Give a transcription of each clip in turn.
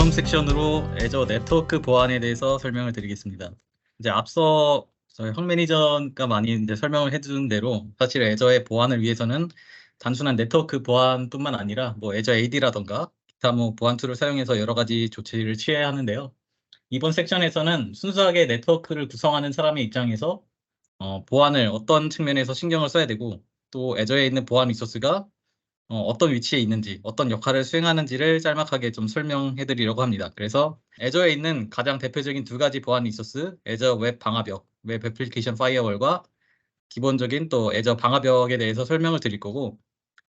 다음 섹션으로 애저 네트워크 보안에 대해서 설명을 드리겠습니다. 이제 앞서 저희 황 매니저가 많이 이제 설명을 해준 대로 사실 애저의 보안을 위해서는 단순한 네트워크 보안뿐만 아니라 뭐 애저 AD라던가 기타 뭐 보안 툴을 사용해서 여러 가지 조치를 취해야 하는데요. 이번 섹션에서는 순수하게 네트워크를 구성하는 사람의 입장에서 보안을 어떤 측면에서 신경을 써야 되고 또 애저에 있는 보안 리소스가 어떤 위치에 있는지, 어떤 역할을 수행하는지를 짤막하게 좀 설명해 드리려고 합니다. 그래서 애저에 있는 가장 대표적인 두 가지 보안 리소스, 애저 웹 방화벽, 웹 애플리케이션 파이어월과 기본적인 또 애저 방화벽에 대해서 설명을 드릴 거고,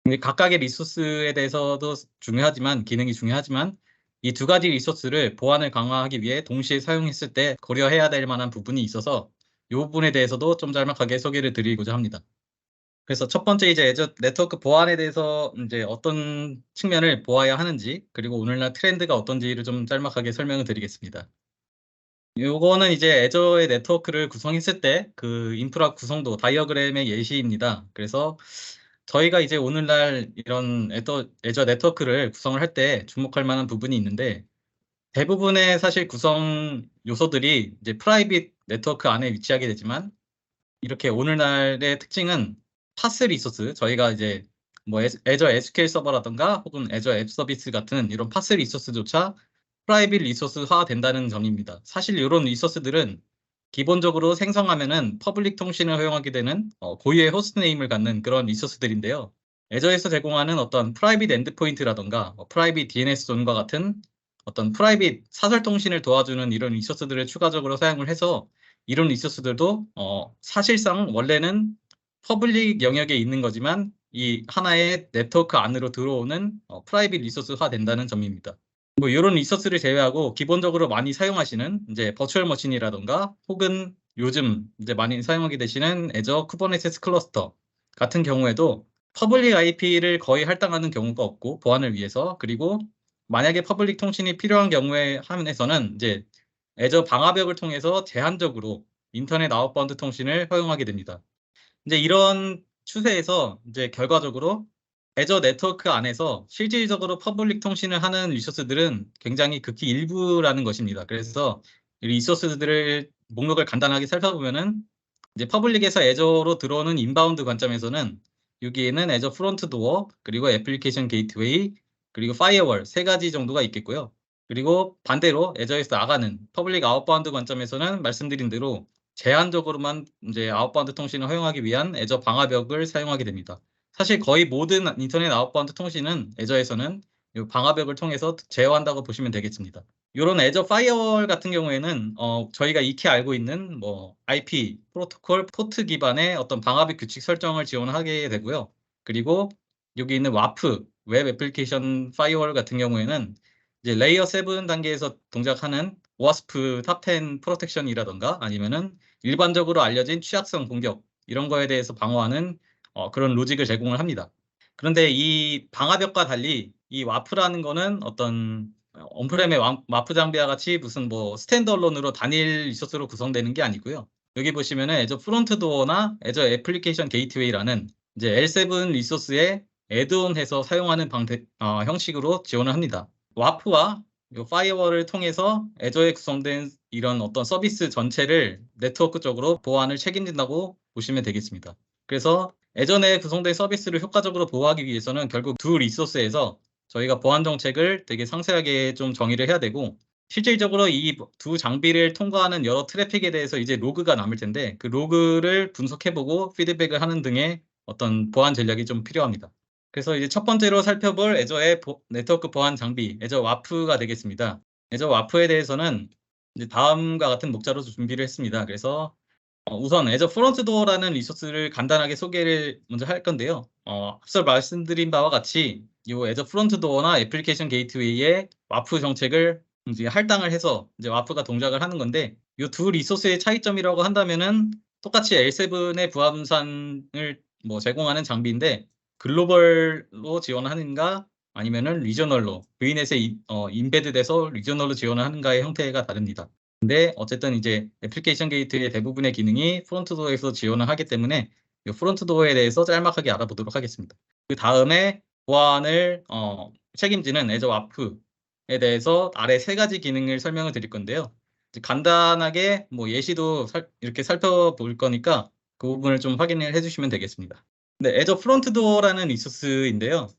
근데 각각의 리소스에 대해서도 중요하지만, 기능이 중요하지만, 이 두 가지 리소스를 보안을 강화하기 위해 동시에 사용했을 때 고려해야 될 만한 부분이 있어서 이 부분에 대해서도 좀 짤막하게 소개를 드리고자 합니다. 그래서 첫 번째 이제 애저 네트워크 보안에 대해서 이제 어떤 측면을 보아야 하는지, 그리고 오늘날 트렌드가 어떤지를 좀 짤막하게 설명을 드리겠습니다. 요거는 이제 애저의 네트워크를 구성했을 때 그 인프라 구성도 다이어그램의 예시입니다. 그래서 저희가 이제 오늘날 이런 애저 네트워크를 구성을 할 때 주목할 만한 부분이 있는데, 대부분의 사실 구성 요소들이 이제 프라이빗 네트워크 안에 위치하게 되지만, 이렇게 오늘날의 특징은 파스 리소스, 저희가 이제 뭐 애저 SQL 서버라든가 혹은 애저 앱 서비스 같은 이런 파스 리소스조차 프라이빗 리소스화 된다는 점입니다. 사실 이런 리소스들은 기본적으로 생성하면은 퍼블릭 통신을 허용하게 되는 고유의 호스트 네임을 갖는 그런 리소스들인데요. 애저에서 제공하는 어떤 프라이빗 엔드포인트라든가 프라이빗 DNS 존과 같은 어떤 프라이빗 사설 통신을 도와주는 이런 리소스들을 추가적으로 사용을 해서 이런 리소스들도 사실상 원래는 퍼블릭 영역에 있는 거지만 이 하나의 네트워크 안으로 들어오는 프라이빗 리소스화 된다는 점입니다. 뭐 이런 리소스를 제외하고 기본적으로 많이 사용하시는 이제 버추얼 머신이라던가 혹은 요즘 이제 많이 사용하게 되시는 애저 쿠버네티스 클러스터 같은 경우에도 퍼블릭 IP를 거의 할당하는 경우가 없고 보안을 위해서, 그리고 만약에 퍼블릭 통신이 필요한 경우에 한해서는 이제 애저 방화벽을 통해서 제한적으로 인터넷 아웃바운드 통신을 허용하게 됩니다. 이제 이런 추세에서 이제 결과적으로 애저 네트워크 안에서 실질적으로 퍼블릭 통신을 하는 리소스들은 굉장히 극히 일부라는 것입니다. 그래서 이 리소스들을 목록을 간단하게 살펴보면은 이제 퍼블릭에서 애저로 들어오는 인바운드 관점에서는 여기에는 애저 프론트 도어, 그리고 애플리케이션 게이트웨이, 그리고 파이어월 세 가지 정도가 있겠고요. 그리고 반대로 애저에서 나가는 퍼블릭 아웃바운드 관점에서는 말씀드린 대로 제한적으로만 이제 아웃바운드 통신을 허용하기 위한 애저 방화벽을 사용하게 됩니다. 사실 거의 모든 인터넷 아웃바운드 통신은 애저에서는 이 방화벽을 통해서 제어한다고 보시면 되겠습니다. 이런 애저 파이어월 같은 경우에는 저희가 익히 알고 있는 뭐 IP, 프로토콜, 포트 기반의 어떤 방화벽 규칙 설정을 지원하게 되고요. 그리고 여기 있는 와프, 웹 애플리케이션 파이어월 같은 경우에는 이제 레이어 7 단계에서 동작하는 오와스프 탑10 프로텍션이라던가 아니면은 일반적으로 알려진 취약성 공격 이런 거에 대해서 방어하는 그런 로직을 제공을 합니다. 그런데 이 방화벽과 달리 이 와프라는 거는 어떤 온프렘의 와프 장비와 같이 무슨 뭐 스탠드얼론으로 단일 리소스로 구성되는 게 아니고요. 여기 보시면은 애저 프론트 도어나 애저 애플리케이션 게이트웨이라는 이제 L7 리소스에 애드온해서 사용하는 형식으로 지원을 합니다. 와프와 파이어월을 통해서 애저에 구성된 이런 어떤 서비스 전체를 네트워크적으로 보안을 책임진다고 보시면 되겠습니다. 그래서 애저 내에 구성된 서비스를 효과적으로 보호하기 위해서는 결국 두 리소스에서 저희가 보안 정책을 되게 상세하게 좀 정의를 해야 되고, 실질적으로 이 두 장비를 통과하는 여러 트래픽에 대해서 이제 로그가 남을 텐데 그 로그를 분석해보고 피드백을 하는 등의 어떤 보안 전략이 좀 필요합니다. 그래서 이제 첫 번째로 살펴볼 애저의 네트워크 보안 장비, 애저 와프가 되겠습니다. 애저 와프에 대해서는 이제 다음과 같은 목차로 준비를 했습니다. 그래서 우선 애저 프론트 도어라는 리소스를 간단하게 소개를 먼저 할 건데요. 앞서 말씀드린 바와 같이 이 애저 프론트 도어나 애플리케이션 게이트웨이의 와프 정책을 이제 할당을 해서 이제 와프가 동작을 하는 건데, 이 두 리소스의 차이점이라고 한다면은 똑같이 L7의 부하 분산을 뭐 제공하는 장비인데 글로벌로 지원하는가 아니면은 리저널로 VNet에 인베드돼서 리저널로 지원을 하는가의 형태가 다릅니다. 근데 어쨌든 이제 애플리케이션 게이트의 대부분의 기능이 프론트 도어에서 지원을 하기 때문에 이 프론트 도어에 대해서 짤막하게 알아보도록 하겠습니다. 그 다음에 보안을 책임지는 애저 와프, 대해서 아래 세 가지 기능을 설명을 드릴 건데요. 이제 간단하게 뭐 예시도 이렇게 살펴볼 거니까 그 부분을 좀 확인을 해주시면 되겠습니다. 네, 애저 프론트 도어라는 리소스인데요.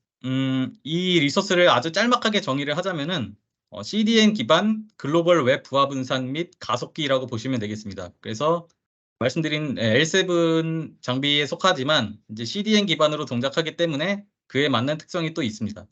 이 리소스를 아주 짤막하게 정의를 하자면은 CDN 기반 글로벌 웹 부하 분산 및 가속기라고 보시면 되겠습니다. 그래서 말씀드린 L7 장비에 속하지만 이제 CDN 기반으로 동작하기 때문에 그에 맞는 특성이 또 있습니다.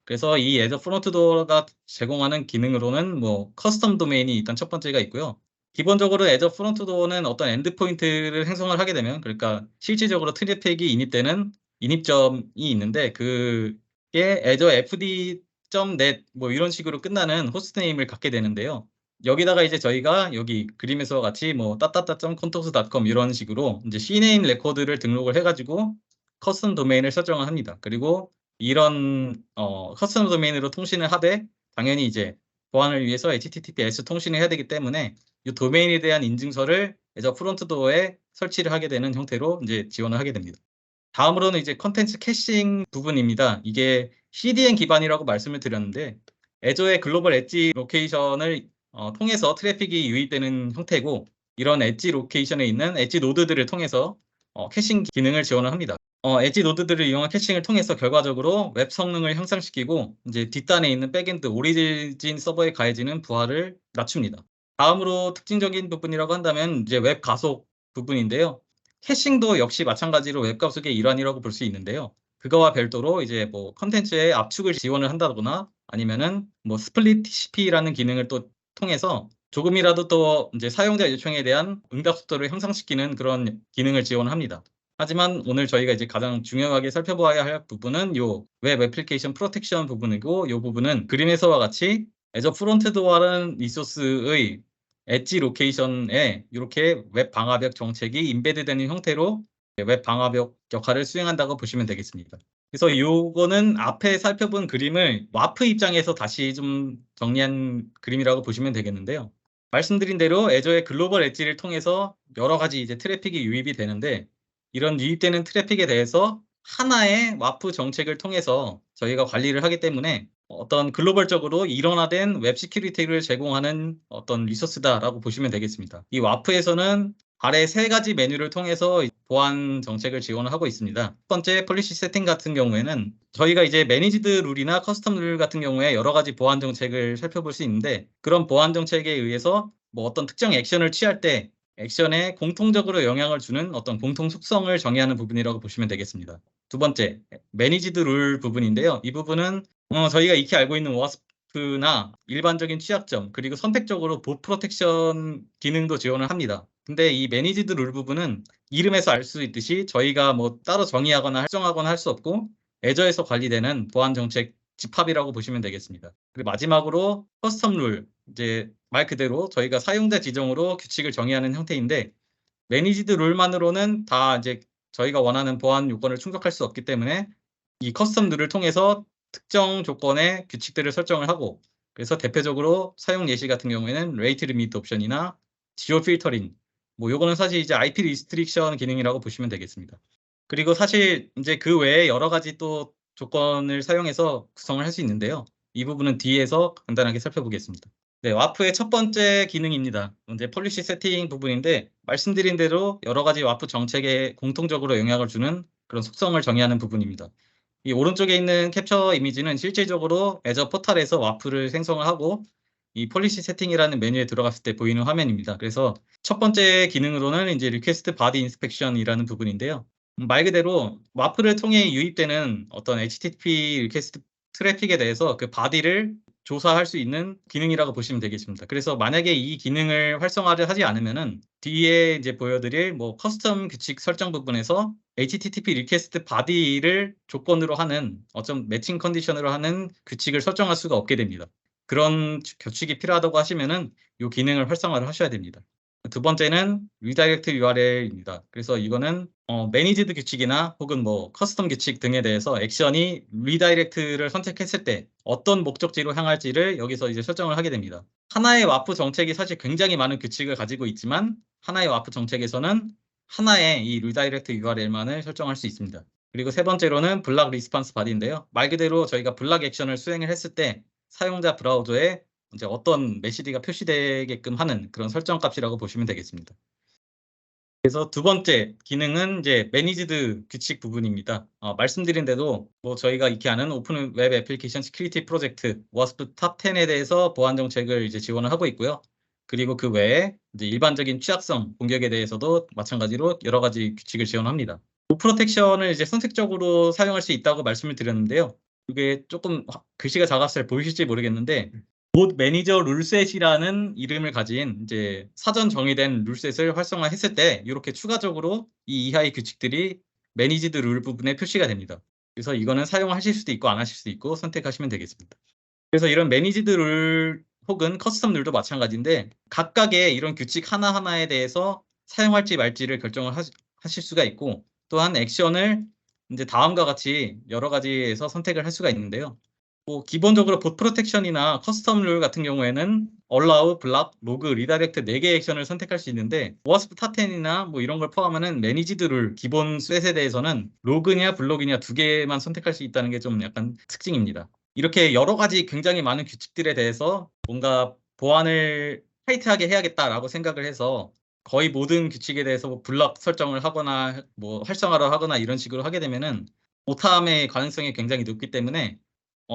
그래서 이 애저 프론트 도어가 제공하는 기능으로는 뭐 커스텀 도메인이 일단 첫 번째가 있고요. 기본적으로 애저 프론트 도어는 어떤 엔드포인트를 행성을 하게 되면, 그러니까 실질적으로 트래픽이 인입되는 인입점이 있는데 그게 애저 fd.net 뭐 이런 식으로 끝나는 호스트네임을 갖게 되는데요. 여기다가 이제 저희가 여기 그림에서 같이 뭐 따따따.contours.com 이런 식으로 이제 CNAME 레코드를 등록을 해가지고 커스텀 도메인을 설정을 합니다. 그리고 이런 커스텀 도메인으로 통신을 하되 당연히 이제 보안을 위해서 HTTPS 통신을 해야 되기 때문에 이 도메인에 대한 인증서를 애저 프론트 도어에 설치를 하게 되는 형태로 이제 지원을 하게 됩니다. 다음으로는 이제 컨텐츠 캐싱 부분입니다. 이게 CDN 기반이라고 말씀을 드렸는데 애저의 글로벌 엣지 로케이션을 통해서 트래픽이 유입되는 형태고, 이런 엣지 로케이션에 있는 엣지 노드들을 통해서 캐싱 기능을 지원을 합니다. 엣지 노드들을 이용한 캐싱을 통해서 결과적으로 웹 성능을 향상시키고 이제 뒷단에 있는 백엔드 오리진 서버에 가해지는 부하를 낮춥니다. 다음으로 특징적인 부분이라고 한다면 이제 웹 가속 부분인데요. 캐싱도 역시 마찬가지로 웹 가속의 일환이라고 볼 수 있는데요. 그거와 별도로 이제 뭐 컨텐츠의 압축을 지원을 한다거나 아니면은 뭐 스플릿 TCP라는 기능을 또 통해서 조금이라도 또 이제 사용자 요청에 대한 응답 속도를 향상시키는 그런 기능을 지원합니다. 하지만 오늘 저희가 이제 가장 중요하게 살펴봐야 할 부분은 요 웹 애플리케이션 프로텍션 부분이고, 요 부분은 그림에서와 같이 애저 프론트 도어라는 리소스의 엣지 로케이션에 이렇게 웹 방화벽 정책이 임베드되는 형태로 웹 방화벽 역할을 수행한다고 보시면 되겠습니다. 그래서 요거는 앞에 살펴본 그림을 와프 입장에서 다시 좀 정리한 그림이라고 보시면 되겠는데요. 말씀드린 대로 애저의 글로벌 엣지를 통해서 여러 가지 이제 트래픽이 유입이 되는데, 이런 유입되는 트래픽에 대해서 하나의 와프 정책을 통해서 저희가 관리를 하기 때문에 어떤 글로벌적으로 일원화된 웹 시큐리티를 제공하는 어떤 리소스다라고 보시면 되겠습니다. 이 와프에서는 아래 세 가지 메뉴를 통해서 보안 정책을 지원을 하고 있습니다. 첫 번째 폴리시 세팅 같은 경우에는 저희가 이제 매니지드 룰이나 커스텀 룰 같은 경우에 여러 가지 보안 정책을 살펴볼 수 있는데, 그런 보안 정책에 의해서 뭐 어떤 특정 액션을 취할 때 액션에 공통적으로 영향을 주는 어떤 공통 속성을 정의하는 부분이라고 보시면 되겠습니다. 두 번째, 매니지드 룰 부분인데요. 이 부분은 저희가 익히 알고 있는 와스프나 일반적인 취약점, 그리고 선택적으로 봇 프로텍션 기능도 지원을 합니다. 근데 이 매니지드 룰 부분은 이름에서 알 수 있듯이 저희가 뭐 따로 정의하거나 설정하거나 할 수 없고 애저에서 관리되는 보안 정책 집합이라고 보시면 되겠습니다. 그리고 마지막으로 커스텀 룰, 이제 말 그대로 저희가 사용자 지정으로 규칙을 정의하는 형태인데, 매니지드 룰만으로는 다 이제 저희가 원하는 보안 요건을 충족할 수 없기 때문에 이 커스텀 룰을 통해서 특정 조건의 규칙들을 설정을 하고, 그래서 대표적으로 사용 예시 같은 경우에는 레이트 리미트 옵션이나 지오 필터링, 뭐 요거는 사실 이제 IP 리스트릭션 기능이라고 보시면 되겠습니다. 그리고 사실 이제 그 외에 여러 가지 또 조건을 사용해서 구성을 할 수 있는데요. 이 부분은 뒤에서 간단하게 살펴보겠습니다. 네, 와프의 첫 번째 기능입니다. 이제 폴리시 세팅 부분인데, 말씀드린 대로 여러 가지 와프 정책에 공통적으로 영향을 주는 그런 속성을 정의하는 부분입니다. 이 오른쪽에 있는 캡처 이미지는 실질적으로 애저 포탈에서 와프를 생성을 하고 이 폴리시 세팅이라는 메뉴에 들어갔을 때 보이는 화면입니다. 그래서 첫 번째 기능으로는 이제 리퀘스트 바디 인스펙션이라는 부분인데요. 말 그대로 와프를 통해 유입되는 어떤 HTTP 리퀘스트 트래픽에 대해서 그 바디를 조사할 수 있는 기능이라고 보시면 되겠습니다. 그래서 만약에 이 기능을 활성화를 하지 않으면은 뒤에 이제 보여드릴 뭐 커스텀 규칙 설정 부분에서 HTTP 리퀘스트 바디를 조건으로 하는 어쩜 매칭 컨디션으로 하는 규칙을 설정할 수가 없게 됩니다. 그런 규칙이 필요하다고 하시면은 이 기능을 활성화를 하셔야 됩니다. 두 번째는 리다이렉트 URL입니다. 그래서 이거는 매니지드 규칙이나 혹은 뭐 커스텀 규칙 등에 대해서 액션이 리다이렉트를 선택했을 때 어떤 목적지로 향할지를 여기서 이제 설정을 하게 됩니다. 하나의 와프 정책이 사실 굉장히 많은 규칙을 가지고 있지만 하나의 와프 정책에서는 하나의 이 리다이렉트 URL만을 설정할 수 있습니다. 그리고 세 번째로는 블락 리스폰스 바디인데요. 말 그대로 저희가 블락 액션을 수행을 했을 때 사용자 브라우저에 이제 어떤 메시지가 표시되게끔 하는 그런 설정 값이라고 보시면 되겠습니다. 그래서 두 번째 기능은 이제 매니지드 규칙 부분입니다. 말씀드린 대로 뭐 저희가 익히 아는 오픈 웹 애플리케이션 시큐리티 프로젝트 WASP 탑 10에 대해서 보안 정책을 이제 지원을 하고 있고요. 그리고 그 외에 이제 일반적인 취약성 공격에 대해서도 마찬가지로 여러 가지 규칙을 지원합니다. 프로텍션을 이제 선택적으로 사용할 수 있다고 말씀을 드렸는데요. 이게 조금 글씨가 작아서 잘 보이실지 모르겠는데 봇 매니저 룰셋이라는 이름을 가진 이제 사전 정의된 룰셋을 활성화했을 때 이렇게 추가적으로 이 이하의 규칙들이 매니지드 룰 부분에 표시가 됩니다. 그래서 이거는 사용하실 수도 있고 안 하실 수도 있고 선택하시면 되겠습니다. 그래서 이런 매니지드 룰 혹은 커스텀 룰도 마찬가지인데 각각의 이런 규칙 하나하나에 대해서 사용할지 말지를 결정을 하실 수가 있고 또한 액션을 이제 다음과 같이 여러 가지에서 선택을 할 수가 있는데요. 뭐 기본적으로 봇 프로텍션이나 커스텀 룰 같은 경우에는 allow, block, log, redirect 4개의 액션을 선택할 수 있는데 WASP 탑10이나 뭐 이런 걸 포함하는 매니지드 룰 기본 셋에 대해서는 로그냐 블록이냐 2개만 선택할 수 있다는 게 좀 약간 특징입니다. 이렇게 여러 가지 굉장히 많은 규칙들에 대해서 뭔가 보안을 타이트하게 해야겠다라고 생각을 해서 거의 모든 규칙에 대해서 뭐 블럭 설정을 하거나 뭐 활성화를 하거나 이런 식으로 하게 되면은 오탐의 가능성이 굉장히 높기 때문에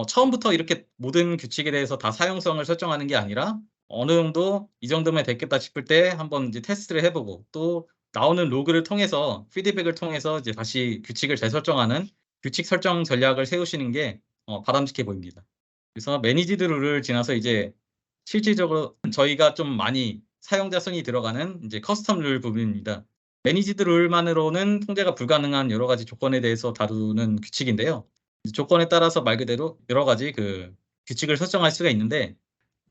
처음부터 이렇게 모든 규칙에 대해서 다 사용성을 설정하는 게 아니라 어느 정도 이 정도면 됐겠다 싶을 때 한번 이제 테스트를 해보고 또 나오는 로그를 통해서 피드백을 통해서 이제 다시 규칙을 재설정하는 규칙 설정 전략을 세우시는 게 바람직해 보입니다. 그래서 매니지드 룰을 지나서 이제 실질적으로 저희가 좀 많이 사용자 손이 들어가는 이제 커스텀 룰 부분입니다. 매니지드 룰만으로는 통제가 불가능한 여러 가지 조건에 대해서 다루는 규칙인데요. 조건에 따라서 말 그대로 여러 가지 그 규칙을 설정할 수가 있는데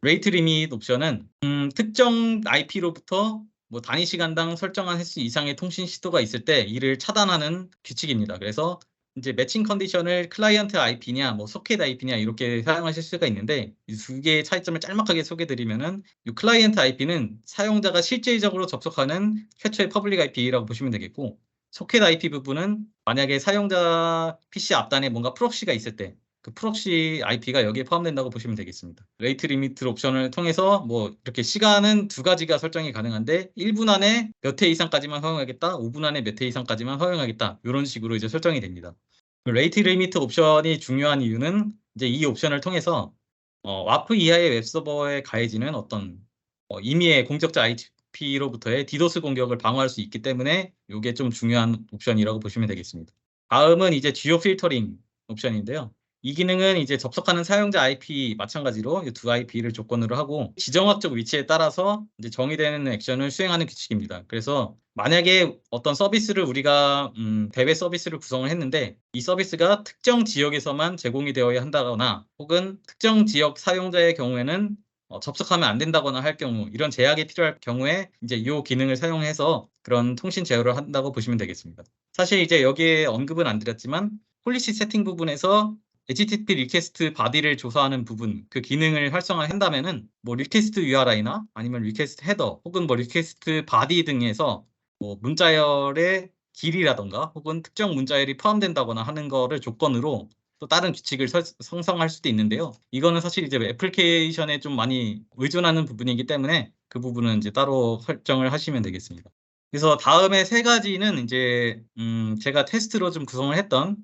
레이트 리밋 옵션은 특정 IP로부터 뭐 단위 시간당 설정한 횟수 이상의 통신 시도가 있을 때 이를 차단하는 규칙입니다. 그래서 이제 매칭 컨디션을 클라이언트 IP냐 뭐 소켓 IP냐 이렇게 사용하실 수가 있는데 이 두 개의 차이점을 짤막하게 소개드리면은 이 클라이언트 IP는 사용자가 실질적으로 접속하는 최초의 퍼블릭 IP라고 보시면 되겠고 소켓 IP 부분은 만약에 사용자 PC 앞단에 뭔가 프록시가 있을 때 그 프록시 IP가 여기에 포함된다고 보시면 되겠습니다. 레이트 리미트 옵션을 통해서 뭐 이렇게 시간은 두 가지가 설정이 가능한데 1분 안에 몇 회 이상까지만 허용하겠다, 5분 안에 몇 회 이상까지만 허용하겠다 이런 식으로 이제 설정이 됩니다. 레이트 리미트 옵션이 중요한 이유는 이제 이 옵션을 통해서 와프 이하의 웹서버에 가해지는 어떤 임의의 공적자 IP로부터의 디도스 공격을 방어할 수 있기 때문에 이게 좀 중요한 옵션이라고 보시면 되겠습니다. 다음은 이제 지오 필터링 옵션인데요. 이 기능은 이제 접속하는 사용자 IP 마찬가지로 이 두 IP를 조건으로 하고 지정학적 위치에 따라서 이제 정의되는 액션을 수행하는 규칙입니다. 그래서 만약에 어떤 서비스를 우리가 대외 서비스를 구성을 했는데 이 서비스가 특정 지역에서만 제공이 되어야 한다거나 혹은 특정 지역 사용자의 경우에는 접속하면 안 된다거나 할 경우 이런 제약이 필요할 경우에 이제 이 기능을 사용해서 그런 통신 제어를 한다고 보시면 되겠습니다. 사실 이제 여기에 언급은 안 드렸지만 폴리시 세팅 부분에서 HTTP 리퀘스트 바디를 조사하는 부분 그 기능을 활성화한다면은 뭐 리퀘스트 URI나 아니면 리퀘스트 헤더 혹은 뭐 리퀘스트 바디 등에서 뭐 문자열의 길이라던가 혹은 특정 문자열이 포함된다거나 하는 거를 조건으로 또 다른 규칙을 생성할 수도 있는데요. 이거는 사실 이제 애플리케이션에 좀 많이 의존하는 부분이기 때문에 그 부분은 이제 따로 설정을 하시면 되겠습니다. 그래서 다음에 세 가지는 이제 제가 테스트로 좀 구성을 했던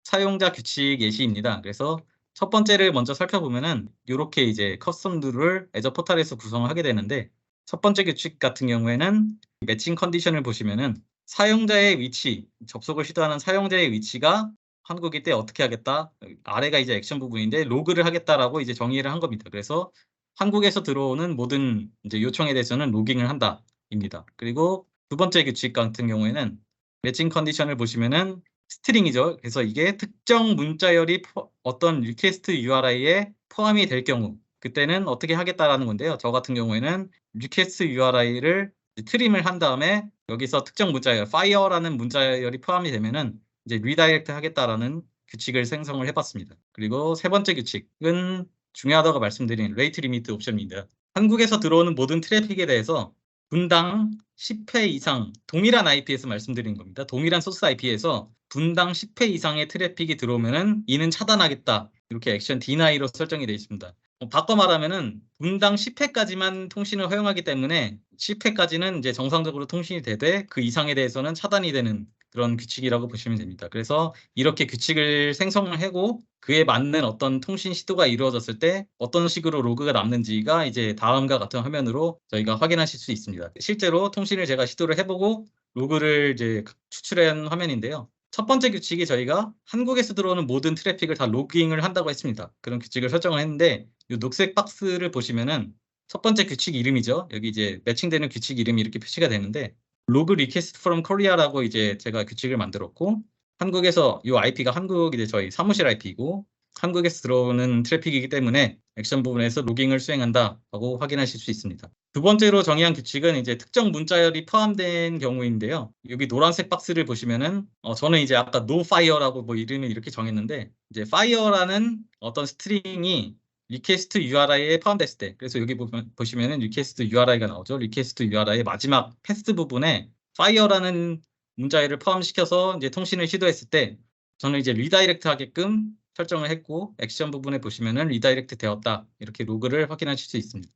사용자 규칙 예시입니다. 그래서 첫 번째를 먼저 살펴보면은 이렇게 이제 커스텀들을 애저 포탈에서 구성을 하게 되는데 첫 번째 규칙 같은 경우에는 매칭 컨디션을 보시면은 사용자의 위치, 접속을 시도하는 사용자의 위치가 한국일 때 어떻게 하겠다. 아래가 이제 액션 부분인데 로그를 하겠다라고 이제 정의를 한 겁니다. 그래서 한국에서 들어오는 모든 이제 요청에 대해서는 로깅을 한다입니다. 그리고 두 번째 규칙 같은 경우에는 매칭 컨디션을 보시면은 스트링이죠. 그래서 이게 특정 문자열이 어떤 리퀘스트 URI에 포함이 될 경우 그때는 어떻게 하겠다라는 건데요. 저 같은 경우에는 리퀘스트 URI를 트림을 한 다음에 여기서 특정 문자열, fire라는 문자열이 포함이 되면은 이제 리다이렉트 하겠다라는 규칙을 생성을 해봤습니다. 그리고 세 번째 규칙은 중요하다고 말씀드린 레이트 리미트 옵션입니다. 한국에서 들어오는 모든 트래픽에 대해서 분당 10회 이상 동일한 IP에서 말씀드린 겁니다. 동일한 소스 IP에서 분당 10회 이상의 트래픽이 들어오면은 이는 차단하겠다. 이렇게 액션 디나이로 설정이 되어 있습니다. 바꿔 말하면은 분당 10회까지만 통신을 허용하기 때문에 10회까지는 이제 정상적으로 통신이 되되 그 이상에 대해서는 차단이 되는 그런 규칙이라고 보시면 됩니다. 그래서 이렇게 규칙을 생성을 하고 그에 맞는 어떤 통신 시도가 이루어졌을 때 어떤 식으로 로그가 남는지가 이제 다음과 같은 화면으로 저희가 확인하실 수 있습니다. 실제로 통신을 제가 시도를 해보고 로그를 이제 추출한 화면인데요. 첫 번째 규칙이 저희가 한국에서 들어오는 모든 트래픽을 다 로깅을 한다고 했습니다. 그런 규칙을 설정을 했는데 이 녹색 박스를 보시면은 첫 번째 규칙 이름이죠. 여기 이제 매칭되는 규칙 이름이 이렇게 표시가 되는데 로그 리퀘스트 프롬 코리아라고 이제 제가 규칙을 만들었고 한국에서 이 IP가 한국 이제 저희 사무실 IP이고 한국에서 들어오는 트래픽이기 때문에 액션 부분에서 로깅을 수행한다라고 확인하실 수 있습니다. 두 번째로 정의한 규칙은 이제 특정 문자열이 포함된 경우인데요. 여기 노란색 박스를 보시면은 저는 이제 아까 no fire라고 뭐 이름을 이렇게 정했는데 이제 fire라는 어떤 스트링이 리퀘스트 URI에 포함됐을 때 그래서 여기 보시면은 리퀘스트 URI가 나오죠. 리퀘스트 URI의 마지막 패스 부분에 fire라는 문자열을 포함시켜서 이제 통신을 시도했을 때 저는 이제 리다이렉트 하게끔 설정을 했고 액션 부분에 보시면은 리다이렉트 되었다 이렇게 로그를 확인하실 수 있습니다.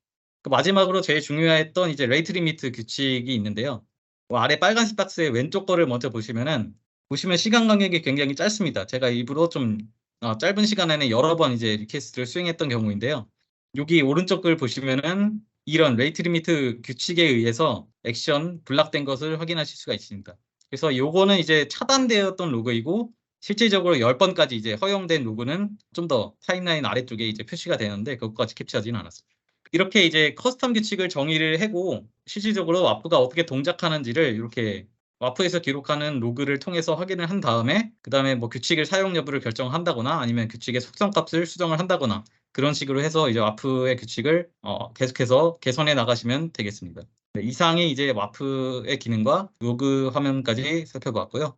마지막으로 제일 중요했던 이제 레이트 리미트 규칙이 있는데요. 아래 빨간색 박스의 왼쪽 거를 먼저 보시면 시간 간격이 굉장히 짧습니다. 제가 일부러 좀 짧은 시간 안에 여러 번 이제 리퀘스트를 수행했던 경우인데요. 여기 오른쪽 걸 보시면은 이런 레이트 리미트 규칙에 의해서 액션 블락된 것을 확인하실 수가 있습니다. 그래서 요거는 이제 차단되었던 로그이고 실질적으로 10번까지 이제 허용된 로그는 좀 더 타임라인 아래쪽에 이제 표시가 되는데 그것까지 캡처하지는 않았습니다. 이렇게 이제 커스텀 규칙을 정의를 하고 실질적으로 와프가 어떻게 동작하는지를 이렇게 와프에서 기록하는 로그를 통해서 확인을 한 다음에 그 다음에 뭐 규칙의 사용 여부를 결정한다거나 아니면 규칙의 속성값을 수정을 한다거나 그런 식으로 해서 이제 와프의 규칙을 계속해서 개선해 나가시면 되겠습니다. 네, 이상이 이제 와프의 기능과 로그 화면까지 살펴봤고요.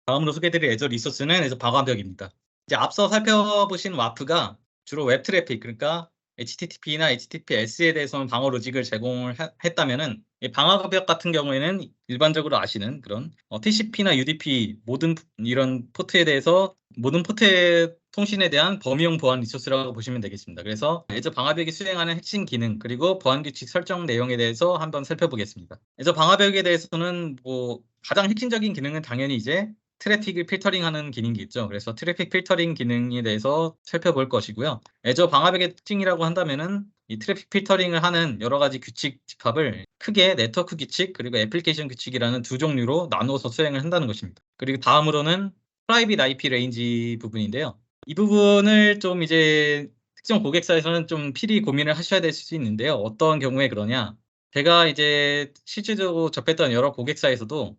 다음으로 소개드릴 애저 리소스는 애저 방화벽입니다. 이제 앞서 살펴보신 와프가 주로 웹 트래픽, 그러니까 HTTP나 HTTPS에 대해서는 방어 로직을 제공을 했다면은 방화벽 같은 경우에는 일반적으로 아시는 그런 TCP나 UDP 모든 이런 포트에 대해서 모든 포트의 통신에 대한 범위용 보안 리소스라고 보시면 되겠습니다. 그래서 애저 방화벽이 수행하는 핵심 기능 그리고 보안 규칙 설정 내용에 대해서 한번 살펴보겠습니다. 애저 방화벽에 대해서는 뭐 가장 핵심적인 기능은 당연히 이제 트래픽을 필터링하는 기능이겠죠. 그래서 트래픽 필터링 기능에 대해서 살펴볼 것이고요. 애저 방화벽의 특징이라고 한다면은 이 트래픽 필터링을 하는 여러 가지 규칙 집합을 크게 네트워크 규칙 그리고 애플리케이션 규칙이라는 두 종류로 나누어서 수행을 한다는 것입니다. 그리고 다음으로는 프라이빗 IP 레인지 부분인데요. 이 부분을 좀 이제 특정 고객사에서는 좀 필히 고민을 하셔야 될 수 있는데요. 어떤 경우에 그러냐? 제가 이제 실질적으로 접했던 여러 고객사에서도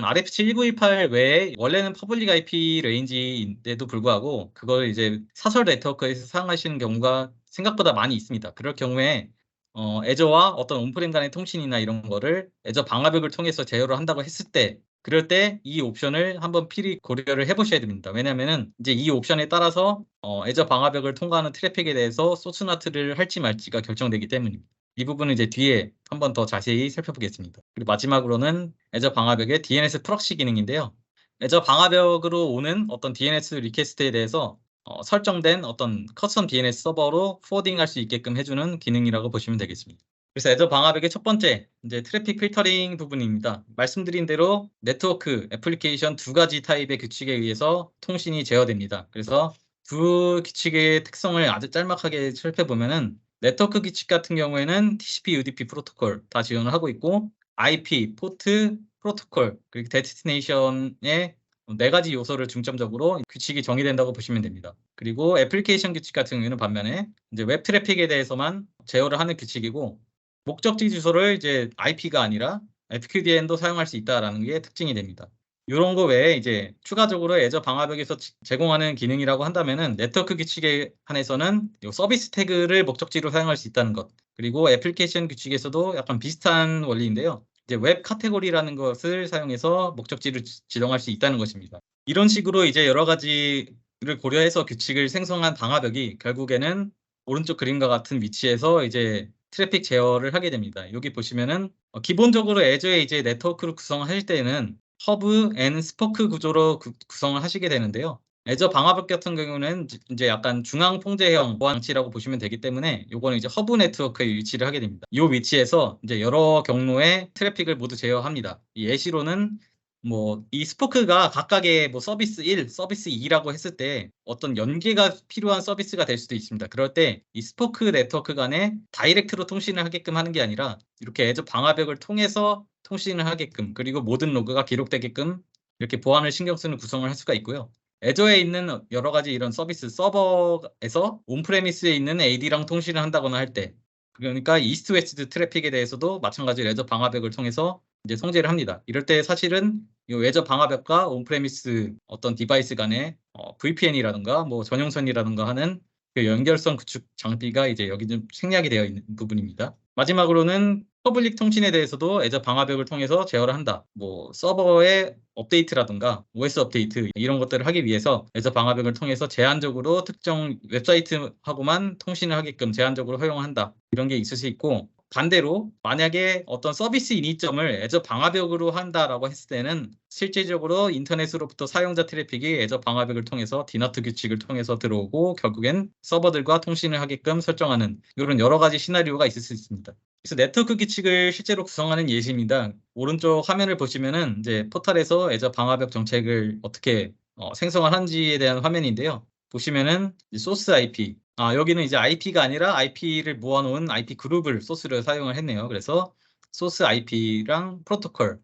RFC 1918 외에 원래는 퍼블릭 IP 레인지인데도 불구하고 그걸 이제 사설 네트워크에서 사용하시는 경우가 생각보다 많이 있습니다. 그럴 경우에 애저와 어떤 온프렘 간의 통신이나 이런 거를 애저 방화벽을 통해서 제어를 한다고 했을 때 그럴 때 이 옵션을 한번 필히 고려를 해보셔야 됩니다. 왜냐하면은 이제 이 옵션에 따라서 애저 방화벽을 통과하는 트래픽에 대해서 소스나트를 할지 말지가 결정되기 때문입니다. 이 부분은 이제 뒤에 한번 더 자세히 살펴보겠습니다. 그리고 마지막으로는 애저 방화벽의 DNS 프록시 기능인데요. 애저 방화벽으로 오는 어떤 DNS 리퀘스트에 대해서 설정된 어떤 커스텀 DNS 서버로 포워딩할 수 있게끔 해주는 기능이라고 보시면 되겠습니다. 그래서 애저 방화벽의 첫 번째 이제 트래픽 필터링 부분입니다. 말씀드린 대로 네트워크, 애플리케이션 두 가지 타입의 규칙에 의해서 통신이 제어됩니다. 그래서 두 규칙의 특성을 아주 짤막하게 살펴보면은 네트워크 규칙 같은 경우에는 TCP, UDP 프로토콜 다 지원을 하고 있고 IP, 포트, 프로토콜, 그리고 데스티네이션의 네 가지 요소를 중점적으로 규칙이 정의된다고 보시면 됩니다. 그리고 애플리케이션 규칙 같은 경우에는 반면에 이제 웹 트래픽에 대해서만 제어를 하는 규칙이고 목적지 주소를 이제 IP가 아니라 FQDN도 사용할 수 있다라는 게 특징이 됩니다. 이런 거 외에 이제 추가적으로 애저 방화벽에서 제공하는 기능이라고 한다면은 네트워크 규칙에 한해서는 서비스 태그를 목적지로 사용할 수 있다는 것. 그리고 애플리케이션 규칙에서도 약간 비슷한 원리인데요. 이제 웹 카테고리라는 것을 사용해서 목적지를 지정할 수 있다는 것입니다. 이런 식으로 이제 여러 가지를 고려해서 규칙을 생성한 방화벽이 결국에는 오른쪽 그림과 같은 위치에서 이제 트래픽 제어를 하게 됩니다. 여기 보시면은 기본적으로 애저에 이제 네트워크를 구성할 때는 허브 앤 스포크 구조로 구성을 하시게 되는데요. 애저 방화벽 같은 경우는 이제 약간 중앙 통제형 보안 장치라고 보시면 되기 때문에 요거는 이제 허브 네트워크에 위치를 하게 됩니다. 이 위치에서 이제 여러 경로의 트래픽을 모두 제어합니다. 이 예시로는 뭐 이 스포크가 각각의 뭐 서비스 1, 서비스 2라고 했을 때 어떤 연계가 필요한 서비스가 될 수도 있습니다. 그럴 때 이 스포크 네트워크 간에 다이렉트로 통신을 하게끔 하는 게 아니라 이렇게 애저 방화벽을 통해서 통신을 하게끔, 그리고 모든 로그가 기록되게끔 이렇게 보안을 신경 쓰는 구성을 할 수가 있고요. 애저에 있는 여러 가지 이런 서비스 서버에서 온프레미스에 있는 AD랑 통신을 한다거나 할 때, 그러니까 이스트 웨스트 트래픽에 대해서도 마찬가지로 애저 방화벽을 통해서 이제 통제를 합니다. 이럴 때 사실은 이 애저 방화벽과 온프레미스 어떤 디바이스 간의 VPN이라든가 뭐 전용선이라든가 하는 그 연결성 구축 장비가 이제 여기 좀 생략이 되어 있는 부분입니다. 마지막으로는 퍼블릭 통신에 대해서도 애저 방화벽을 통해서 제어를 한다. 뭐 서버의 업데이트라든가 OS 업데이트 이런 것들을 하기 위해서 애저 방화벽을 통해서 제한적으로 특정 웹사이트하고만 통신을 하게끔 제한적으로 허용한다. 이런 게 있을 수 있고, 반대로 만약에 어떤 서비스 인이점을 애저 방화벽으로 한다라고 했을 때는 실질적으로 인터넷으로부터 사용자 트래픽이 애저 방화벽을 통해서 디너트 규칙을 통해서 들어오고 결국엔 서버들과 통신을 하게끔 설정하는 이런 여러 가지 시나리오가 있을 수 있습니다. 그래서 네트워크 규칙을 실제로 구성하는 예시입니다. 오른쪽 화면을 보시면은 이제 포털에서 애저 방화벽 정책을 어떻게 생성하는지에 대한 화면인데요. 보시면은 소스 IP, 여기는 이제 IP가 아니라 IP를 모아놓은 IP 그룹을 소스를 사용을 했네요. 그래서 소스 IP랑 프로토콜,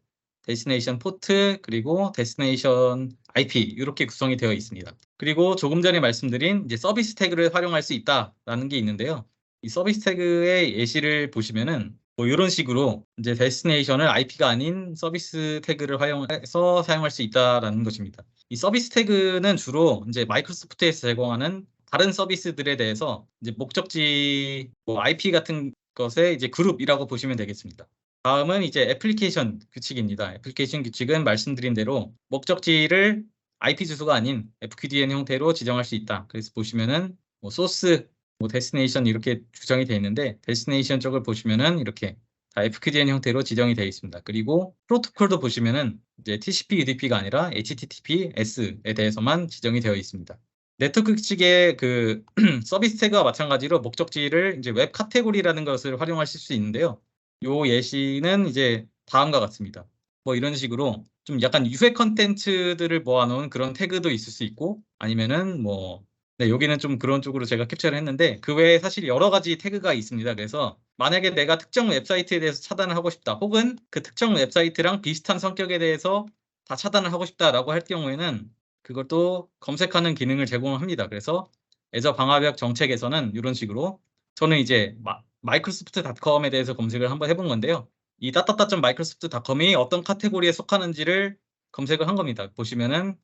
데스티네이션 포트, 그리고 데스티네이션 IP 이렇게 구성이 되어 있습니다. 그리고 조금 전에 말씀드린 이제 서비스 태그를 활용할 수 있다라는 게 있는데요. 이 서비스 태그의 예시를 보시면은 뭐 이런 식으로 이제 데스티네이션을 IP가 아닌 서비스 태그를 활용해서 사용할 수 있다라는 것입니다. 이 서비스 태그는 주로 이제 마이크로소프트에서 제공하는 다른 서비스들에 대해서 이제 목적지 뭐 IP 같은 것의 이제 그룹이라고 보시면 되겠습니다. 다음은 이제 애플리케이션 규칙입니다. 애플리케이션 규칙은 말씀드린 대로 목적지를 IP 주소가 아닌 FQDN 형태로 지정할 수 있다. 그래서 보시면은 뭐 소스, 뭐 데스티네이션 이렇게 구성이 되어 있는데, 데스티네이션 쪽을 보시면은 이렇게 다 FQDN 형태로 지정이 되어 있습니다. 그리고 프로토콜도 보시면은 이제 TCP, UDP가 아니라 HTTPS에 대해서만 지정이 되어 있습니다. 네트워크 측의 그 서비스 태그와 마찬가지로 목적지를 이제 웹 카테고리라는 것을 활용하실 수 있는데요. 요 예시는 이제 다음과 같습니다. 뭐 이런 식으로 좀 약간 유해 컨텐츠들을 모아놓은 그런 태그도 있을 수 있고, 아니면은 뭐 네, 여기는 좀 그런 쪽으로 제가 캡처를 했는데 그 외에 사실 여러 가지 태그가 있습니다. 그래서 만약에 내가 특정 웹사이트에 대해서 차단을 하고 싶다, 혹은 그 특정 웹사이트랑 비슷한 성격에 대해서 다 차단을 하고 싶다라고 할 경우에는 그것도 검색하는 기능을 제공합니다. 그래서 애저 방화벽 정책에서는 이런 식으로, 저는 이제 마이크로소프트닷컴에 대해서 검색을 한번 해본 건데요. 이 따따따.마이크로소프트닷컴이 어떤 카테고리에 속하는지를 검색을 한 겁니다. 보시면은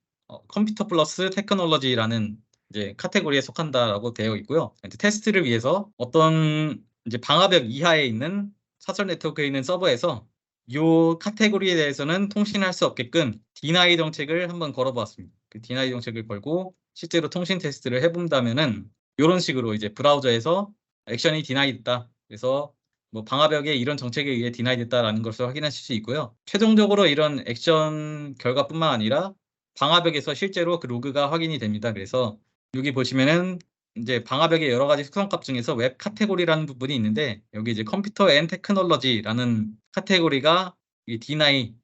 컴퓨터 플러스 테크놀로지라는 이제 카테고리에 속한다라고 되어 있고요. 이제 테스트를 위해서 어떤 이제 방화벽 이하에 있는 사설 네트워크에 있는 서버에서 이 카테고리에 대해서는 통신할 수 없게끔 디나이 정책을 한번 걸어보았습니다. 그 디나이 정책을 걸고 실제로 통신 테스트를 해본다면은 이런 식으로 이제 브라우저에서 액션이 디나이 됐다. 그래서 뭐 방화벽에 이런 정책에 의해 디나이 됐다라는 것을 확인하실 수 있고요. 최종적으로 이런 액션 결과뿐만 아니라 방화벽에서 실제로 그 로그가 확인이 됩니다. 그래서 여기 보시면은 이제 방화벽의 여러 가지 특성값 중에서 웹 카테고리라는 부분이 있는데, 여기 이제 컴퓨터 앤 테크놀로지라는 카테고리가 이 디나이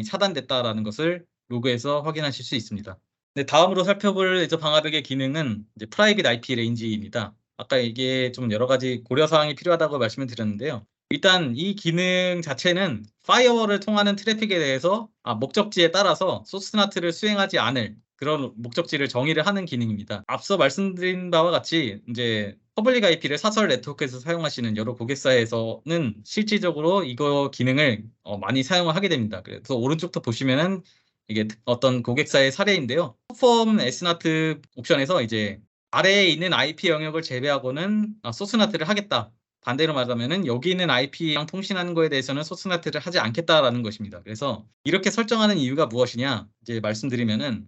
차단됐다라는 것을 로그에서 확인하실 수 있습니다. 네, 다음으로 살펴볼 이제 방화벽의 기능은 이제 프라이빗 IP 레인지입니다. 아까 이게 좀 여러 가지 고려 사항이 필요하다고 말씀을 드렸는데요. 일단 이 기능 자체는 파이어월을 통하는 트래픽에 대해서 목적지에 따라서 소스나트를 수행하지 않을 그런 목적지를 정의를 하는 기능입니다. 앞서 말씀드린 바와 같이 이제 퍼블릭 IP를 사설 네트워크에서 사용하시는 여러 고객사에서는 실질적으로 이거 기능을 많이 사용을 하게 됩니다. 그래서 오른쪽도 보시면은 이게 어떤 고객사의 사례인데요. 퍼폼 S나트 옵션에서 이제 아래에 있는 IP 영역을 제외하고는 소스나트를 하겠다. 반대로 말하면은 여기 있는 IP랑 통신하는 거에 대해서는 소스나트를 하지 않겠다라는 것입니다. 그래서 이렇게 설정하는 이유가 무엇이냐 이제 말씀드리면은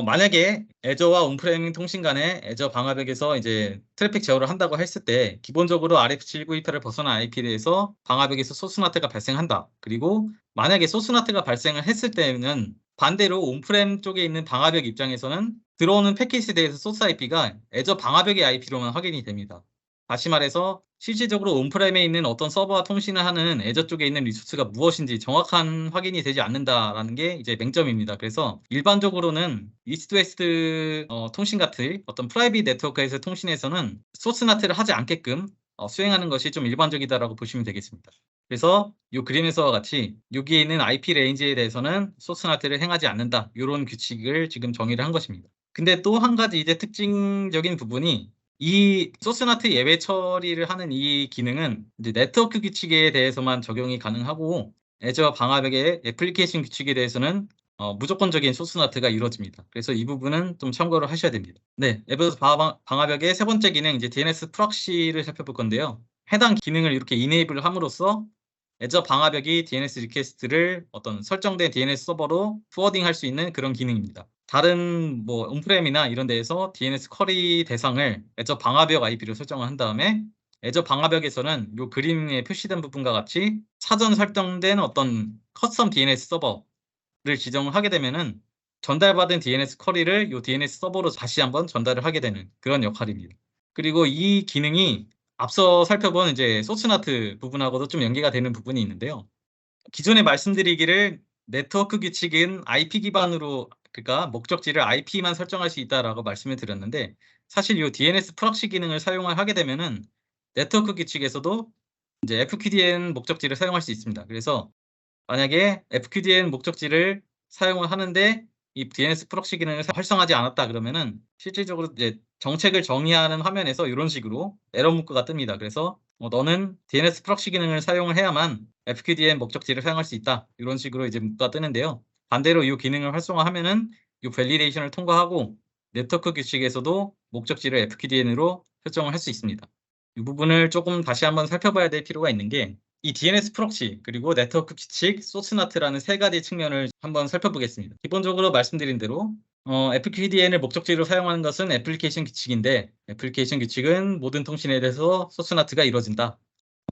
만약에 애저와 온프레밍 통신 간에 애저 방화벽에서 이제 트래픽 제어를 한다고 했을 때 기본적으로 RF7928을 벗어난 IP에 대해서 방화벽에서 소스나트가 발생한다. 그리고 만약에 소스나트가 발생을 했을 때는 반대로 온프렘 쪽에 있는 방화벽 입장에서는 들어오는 패킷에 대해서 소스 IP가 애저 방화벽의 IP로만 확인이 됩니다. 다시 말해서 실질적으로 온프렘에 있는 어떤 서버와 통신을 하는 애저 쪽에 있는 리소스가 무엇인지 정확한 확인이 되지 않는다라는 게 이제 맹점입니다. 그래서 일반적으로는 이스트 웨스트 통신 같은 어떤 프라이빗 네트워크에서 통신에서는 소스 나트를 하지 않게끔 수행하는 것이 좀 일반적이다라고 보시면 되겠습니다. 그래서 이 그림에서와 같이 여기에 있는 IP 레인지에 대해서는 소스 나트를 행하지 않는다. 이런 규칙을 지금 정의를 한 것입니다. 근데 또 한 가지 이제 특징적인 부분이 이 소스나트 예외 처리를 하는 이 기능은 이제 네트워크 규칙에 대해서만 적용이 가능하고 애저 방화벽의 애플리케이션 규칙에 대해서는 무조건적인 소스나트가 이루어집니다. 그래서 이 부분은 좀 참고를 하셔야 됩니다. 네, 애저 방화벽의 세 번째 기능 이제 DNS 프록시를 살펴볼 건데요. 해당 기능을 이렇게 이네이블 함으로써 애저 방화벽이 DNS 리퀘스트를 어떤 설정된 DNS 서버로 포워딩할 수 있는 그런 기능입니다. 다른 뭐 온프렘이나 이런 데에서 DNS 쿼리 대상을 애저 방화벽 IP로 설정을 한 다음에 애저 방화벽에서는 이 그림에 표시된 부분과 같이 사전 설정된 어떤 커스텀 DNS 서버를 지정을 하게 되면은 전달받은 DNS 쿼리를 이 DNS 서버로 다시 한번 전달을 하게 되는 그런 역할입니다. 그리고 이 기능이 앞서 살펴본 이제 소스나트 부분하고도 좀 연계가 되는 부분이 있는데요. 기존에 말씀드리기를 네트워크 규칙은 IP 기반으로 그러니까 목적지를 IP만 설정할 수 있다라고 말씀을 드렸는데 사실 이 DNS 프록시 기능을 사용을 하게 되면은 네트워크 규칙에서도 이제 FQDN 목적지를 사용할 수 있습니다. 그래서 만약에 FQDN 목적지를 사용을 하는데 이 DNS 프록시 기능을 활성화하지 않았다 그러면은 실질적으로 이제 정책을 정의하는 화면에서 이런 식으로 에러 문구가 뜹니다. 그래서 너는 DNS 프록시 기능을 사용을 해야만 FQDN 목적지를 사용할 수 있다. 이런 식으로 이제 문구가 뜨는데요. 반대로 이 기능을 활성화하면은 이 밸리데이션을 통과하고 네트워크 규칙에서도 목적지를 FQDN으로 설정을 할 수 있습니다. 이 부분을 조금 다시 한번 살펴봐야 될 필요가 있는 게 이 DNS 프록시 그리고 네트워크 규칙, 소스나트라는 세 가지 측면을 한번 살펴보겠습니다. 기본적으로 말씀드린 대로 FQDN을 목적지로 사용하는 것은 애플리케이션 규칙인데 애플리케이션 규칙은 모든 통신에 대해서 소스나트가 이루어진다.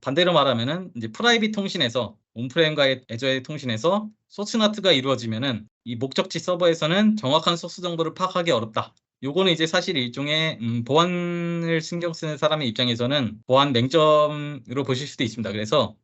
반대로 말하면은 이제 프라이빗 통신에서 온프렘과의 애저의 통신에서 소스나트가 이루어지면은 이 목적지 서버에서는 정확한 소스 정보를 파악하기 어렵다. 요거는 이제 사실 일종의 보안을 신경 쓰는 사람의 입장에서는 보안 맹점으로 보실 수도 있습니다. 그래서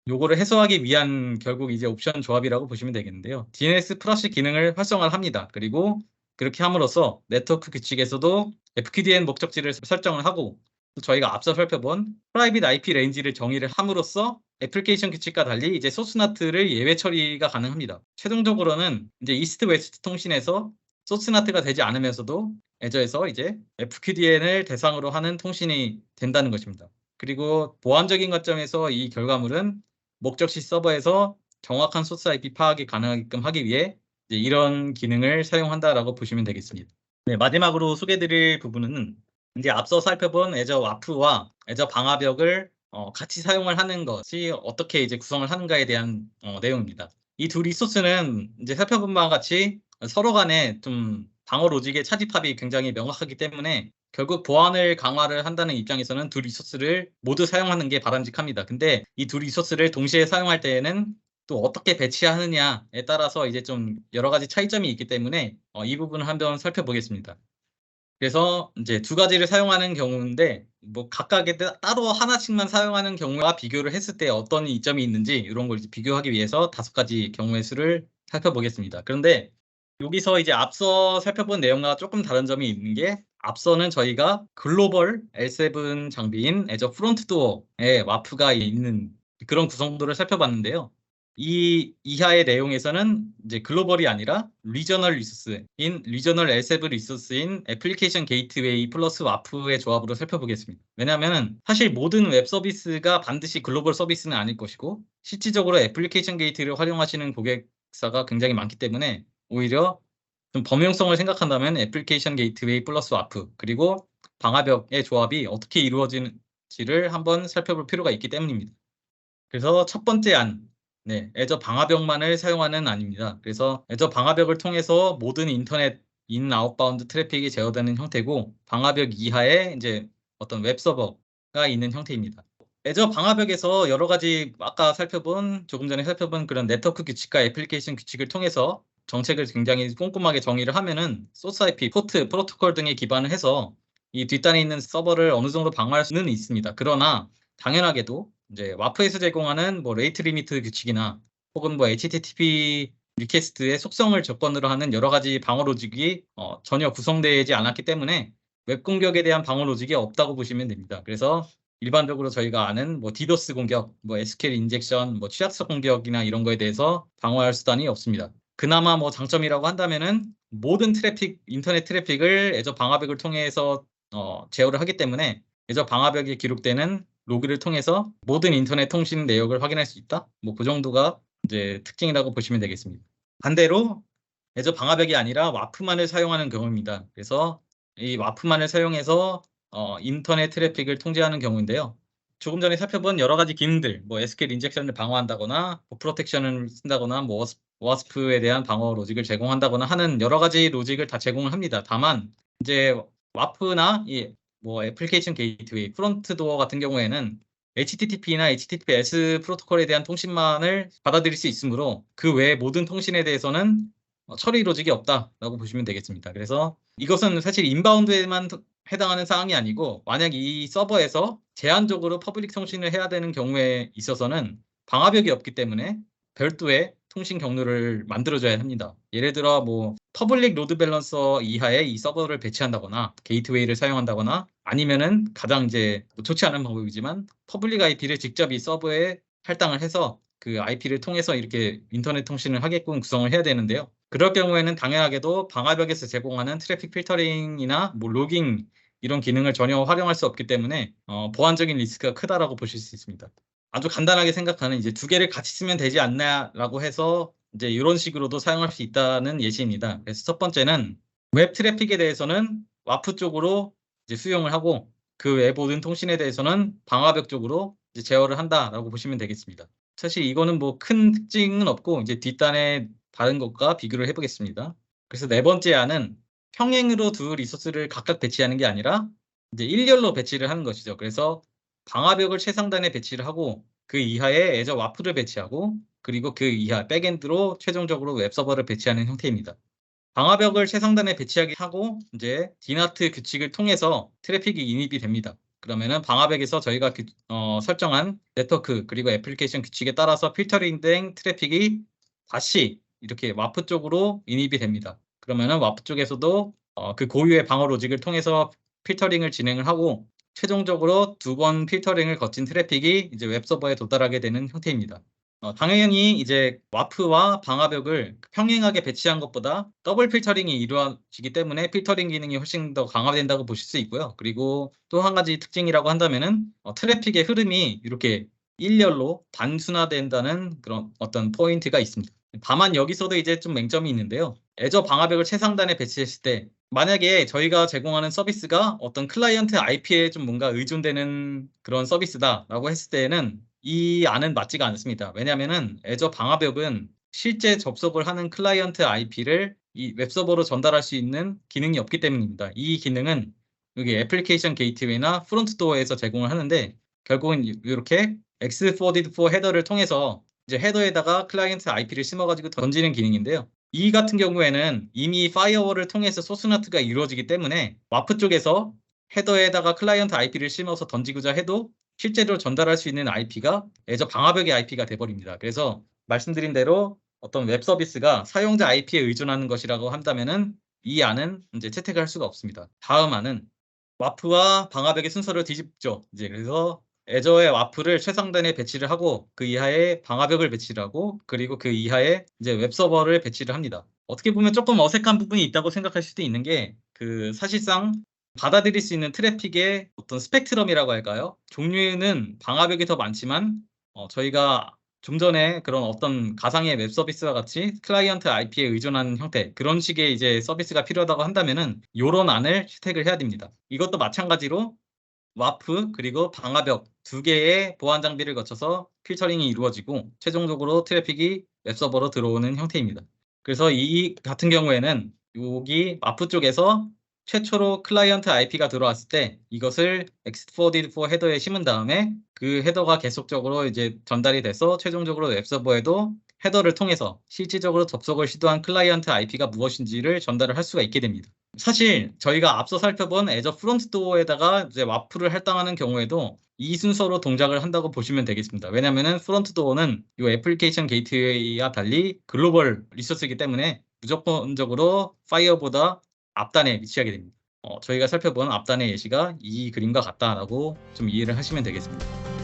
요거를 해소하기 위한 결국 이제 옵션 조합이라고 보시면 되겠는데요. DNS 플러시 기능을 활성화를 합니다. 그리고 그렇게 함으로써 네트워크 규칙에서도 FQDN 목적지를 설정을 하고 저희가 앞서 살펴본 프라이빗 IP 레인지를 정의를 함으로써 애플리케이션 규칙과 달리 이제 소스나트를 예외 처리가 가능합니다. 최종적으로는 이제 이스트 웨스트 통신에서 소스나트가 되지 않으면서도 애저에서 이제 FQDN을 대상으로 하는 통신이 된다는 것입니다. 그리고 보안적인 관점에서 이 결과물은 목적지 서버에서 정확한 소스 IP 파악이 가능하게끔 하기 위해 이제 이런 기능을 사용한다라고 보시면 되겠습니다. 네, 마지막으로 소개드릴 부분은 이제 앞서 살펴본 애저 와프와 애저 방화벽을 같이 사용을 하는 것이 어떻게 이제 구성을 하는가에 대한 내용입니다. 이 두 리소스는 이제 살펴본 바와 같이 서로 간에 좀 방어 로직의 차집합이 굉장히 명확하기 때문에 결국 보안을 강화를 한다는 입장에서는 두 리소스를 모두 사용하는 게 바람직합니다. 근데 이 두 리소스를 동시에 사용할 때에는 또 어떻게 배치하느냐에 따라서 이제 좀 여러 가지 차이점이 있기 때문에 이 부분을 한번 살펴보겠습니다. 그래서 이제 두 가지를 사용하는 경우인데 뭐 각각의 따로 하나씩만 사용하는 경우와 비교를 했을 때 어떤 이점이 있는지 이런 걸 이제 비교하기 위해서 5가지 경우의 수를 살펴보겠습니다. 그런데 여기서 이제 앞서 살펴본 내용과 조금 다른 점이 있는 게 앞서는 저희가 글로벌 L7 장비인 애저 프론트도어에 와프가 있는 그런 구성도를 살펴봤는데요. 이 이하의 내용에서는 이제 글로벌이 아니라 리저널 리소스인 리저널 L7 리소스인 애플리케이션 게이트웨이 플러스 와프의 조합으로 살펴보겠습니다. 왜냐하면 사실 모든 웹 서비스가 반드시 글로벌 서비스는 아닐 것이고 실질적으로 애플리케이션 게이트를 활용하시는 고객사가 굉장히 많기 때문에 오히려 좀 범용성을 생각한다면 애플리케이션 게이트웨이 플러스 와프 그리고 방화벽의 조합이 어떻게 이루어지는지를 한번 살펴볼 필요가 있기 때문입니다. 그래서 첫 번째 안, 네, 애저 방화벽만을 사용하는 안입니다. 그래서 애저 방화벽을 통해서 모든 인터넷 인 아웃바운드 트래픽이 제어되는 형태고 방화벽 이하에 이제 어떤 웹 서버가 있는 형태입니다. 애저 방화벽에서 여러 가지 아까 조금 전에 살펴본 그런 네트워크 규칙과 애플리케이션 규칙을 통해서 정책을 굉장히 꼼꼼하게 정의를 하면은 소스 IP, 포트, 프로토콜 등에 기반을 해서 이 뒷단에 있는 서버를 어느 정도 방어할 수는 있습니다. 그러나 당연하게도 이제 와프에서 제공하는 뭐 레이트 리미트 규칙이나 혹은 뭐 HTTP 리퀘스트의 속성을 조건으로 하는 여러 가지 방어 로직이 전혀 구성되지 않았기 때문에 웹 공격에 대한 방어 로직이 없다고 보시면 됩니다. 그래서 일반적으로 저희가 아는 뭐 디도스 공격, 뭐 SQL 인젝션, 뭐 취약성 공격이나 이런 거에 대해서 방어할 수단이 없습니다. 그나마 뭐 장점이라고 한다면은 모든 트래픽, 인터넷 트래픽을 애저 방화벽을 통해서 제어를 하기 때문에 애저 방화벽에 기록되는 로그를 통해서 모든 인터넷 통신 내역을 확인할 수 있다. 뭐 그 정도가 이제 특징이라고 보시면 되겠습니다. 반대로 애저 방화벽이 아니라 와프만을 사용하는 경우입니다. 그래서 이 와프만을 사용해서 인터넷 트래픽을 통제하는 경우인데요. 조금 전에 살펴본 여러 가지 기능들, 뭐 SQL 인젝션을 방어한다거나, 뭐 프로텍션을 쓴다거나, 뭐 워스프에 대한 방어 로직을 제공한다거나 하는 여러 가지 로직을 다 제공을 합니다. 다만 이제 와프나 뭐 애플리케이션 게이트웨이, 프론트 도어 같은 경우에는 HTTP나 HTTPS 프로토콜에 대한 통신만을 받아들일 수 있으므로 그 외의 모든 통신에 대해서는 처리 로직이 없다라고 보시면 되겠습니다. 그래서 이것은 사실 인바운드에만 해당하는 사항이 아니고 만약 이 서버에서 제한적으로 퍼블릭 통신을 해야 되는 경우에 있어서는 방화벽이 없기 때문에 별도의 통신 경로를 만들어줘야 합니다. 예를 들어 뭐 퍼블릭 로드 밸런서 이하에 이 서버를 배치한다거나 게이트웨이를 사용한다거나 아니면은 가장 이제 좋지 않은 방법이지만 퍼블릭 IP를 직접 이 서버에 할당을 해서 그 IP를 통해서 이렇게 인터넷 통신을 하게끔 구성을 해야 되는데요. 그럴 경우에는 당연하게도 방화벽에서 제공하는 트래픽 필터링이나 뭐 로깅 이런 기능을 전혀 활용할 수 없기 때문에 보안적인 리스크가 크다라고 보실 수 있습니다. 아주 간단하게 생각하는 이제 두 개를 같이 쓰면 되지 않나라고 해서 이제 이런 식으로도 사용할 수 있다는 예시입니다. 그래서 첫 번째는 웹 트래픽에 대해서는 와프 쪽으로 이제 수용을 하고 그 외 모든 통신에 대해서는 방화벽 쪽으로 이제 제어를 한다라고 보시면 되겠습니다. 사실 이거는 뭐 큰 특징은 없고 이제 뒷단에 다른 것과 비교를 해보겠습니다. 그래서 네 번째 안은 평행으로 두 리소스를 각각 배치하는 게 아니라 이제 일렬로 배치를 하는 것이죠. 그래서 방화벽을 최상단에 배치를 하고 그 이하에 애저 와프를 배치하고 그리고 그 이하 백엔드로 최종적으로 웹서버를 배치하는 형태입니다. 방화벽을 최상단에 배치하게 하고 이제 디나트 규칙을 통해서 트래픽이 인입이 됩니다. 그러면은 방화벽에서 저희가 설정한 네트워크 그리고 애플리케이션 규칙에 따라서 필터링된 트래픽이 다시 이렇게 와프 쪽으로 인입이 됩니다. 그러면은 와프 쪽에서도 그 고유의 방어 로직을 통해서 필터링을 진행을 하고 최종적으로 두 번 필터링을 거친 트래픽이 이제 웹서버에 도달하게 되는 형태입니다. 당연히 이제 와프와 방화벽을 평행하게 배치한 것보다 더블 필터링이 이루어지기 때문에 필터링 기능이 훨씬 더 강화된다고 보실 수 있고요. 그리고 또 한 가지 특징이라고 한다면은 트래픽의 흐름이 이렇게 일렬로 단순화된다는 그런 어떤 포인트가 있습니다. 다만 여기서도 이제 좀 맹점이 있는데요. 애저 방화벽을 최상단에 배치했을 때 만약에 저희가 제공하는 서비스가 어떤 클라이언트 IP에 좀 뭔가 의존되는 그런 서비스다라고 했을 때에는 이 안은 맞지가 않습니다. 왜냐하면은 애저 방화벽은 실제 접속을 하는 클라이언트 IP를 이 웹서버로 전달할 수 있는 기능이 없기 때문입니다. 이 기능은 여기 애플리케이션 게이트웨이나 프론트도어에서 제공을 하는데 결국은 이렇게 X4DID4 헤더를 통해서 이제 헤더에다가 클라이언트 IP를 심어가지고 던지는 기능인데요. 이 같은 경우에는 이미 파이어월을 통해서 소스나트가 이루어지기 때문에 와프 쪽에서 헤더에다가 클라이언트 IP를 심어서 던지고자 해도 실제로 전달할 수 있는 IP가 애저 방화벽의 IP가 돼버립니다. 그래서 말씀드린 대로 어떤 웹 서비스가 사용자 IP에 의존하는 것이라고 한다면은 이 안은 이제 채택을 할 수가 없습니다. 다음 안은 와프와 방화벽의 순서를 뒤집죠. 이제 그래서 애저의 와프를 최상단에 배치를 하고 그 이하에 방화벽을 배치를 하고 그리고 그 이하에 이제 웹서버를 배치를 합니다. 어떻게 보면 조금 어색한 부분이 있다고 생각할 수도 있는 게 그 사실상 받아들일 수 있는 트래픽의 어떤 스펙트럼이라고 할까요? 종류는 방화벽이 더 많지만 저희가 좀 전에 그런 어떤 가상의 웹 서비스와 같이 클라이언트 IP에 의존하는 형태 그런 식의 이제 서비스가 필요하다고 한다면은 이런 안을 채택을 해야 됩니다. 이것도 마찬가지로 와프 그리고 방화벽 두 개의 보안 장비를 거쳐서 필터링이 이루어지고 최종적으로 트래픽이 웹서버로 들어오는 형태입니다. 그래서 이 같은 경우에는 여기 와프 쪽에서 최초로 클라이언트 IP가 들어왔을 때 이것을 X4DID4 헤더에 심은 다음에 그 헤더가 계속적으로 이제 전달이 돼서 최종적으로 웹서버에도 헤더를 통해서 실질적으로 접속을 시도한 클라이언트 IP가 무엇인지를 전달을 할 수가 있게 됩니다. 사실 저희가 앞서 살펴본 애저 프론트도어에다가 이제 와플을 할당하는 경우에도 이 순서로 동작을 한다고 보시면 되겠습니다. 왜냐하면 프론트도어는 이 애플리케이션 게이트웨이와 달리 글로벌 리소스이기 때문에 무조건적으로 파이어보다 앞단에 위치하게 됩니다. 저희가 살펴본 앞단의 예시가 이 그림과 같다라고 좀 이해를 하시면 되겠습니다.